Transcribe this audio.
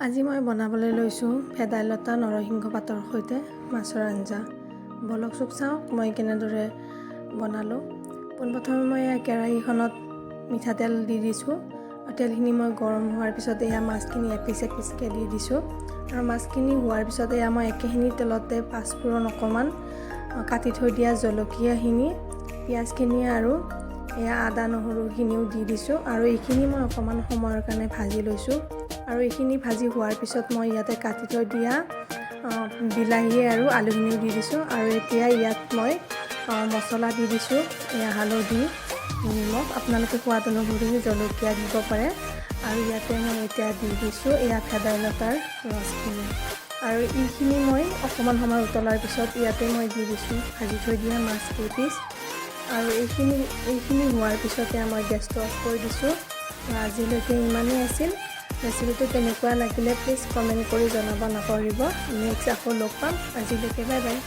আজি মই বনাবলৈ লৈছোঁ ভেদাইলতা নৰসিংহ পাতৰ সৈতে মাছৰ আঞ্জা। বলক চোক চাওঁ মই কেনেদৰে বনালোঁ। পোনপ্ৰথমে মই কেৰাহীখনত মিঠাতেল দি দিছোঁ। তেলখিনি মই গৰম হোৱাৰ পিছত এয়া মাছখিনি এপিচ এপিচকৈ দি দিছোঁ। আৰু মাছখিনি হোৱাৰ পিছত এয়া মই একেখিনি তেলতে পাঁচফোৰণ অকণমান, কাটি থৈ দিয়া জলকীয়াখিনি, পিঁয়াজখিনি আৰু এয়া আদা নহৰুখিনিও দি দিছোঁ। আৰু এইখিনি মই অকণমান সময়ৰ কাৰণে ভাজি লৈছোঁ। আৰু এইখিনি ভাজি হোৱাৰ পিছত মই ইয়াতে কাটি থৈ দিয়া বিলাহী আৰু আলুখিনিও দি দিছোঁ। আৰু এতিয়া ইয়াত মই মছলা দি দিছোঁ, এয়া হালধি, নিমখ, আপোনালোকে সোৱাদ অনুসৰি জলকীয়া দিব পাৰে। আৰু ইয়াতে মই এতিয়া দি দিছোঁ এয়া ভেদাইলতাৰ ৰসখিনি। আৰু এইখিনি মই অকণমান সময় উতলাৰ পিছত ইয়াতে মই দি দিছোঁ ভাজি থৈ দিয়া মাছ কেইপিচ। আৰু এইখিনি হোৱাৰ পিছতে মই গেছটো অফ কৰি দিছোঁ। আজিলৈকে ইমানেই আছিল। ৰেচিপিটো কেনেকুৱা লাগিলে প্লিজ কমেণ্ট কৰি জনাব নাপাহৰিব। নেক্সট আকৌ লগ পাম। আজিলৈকে বাই বাই।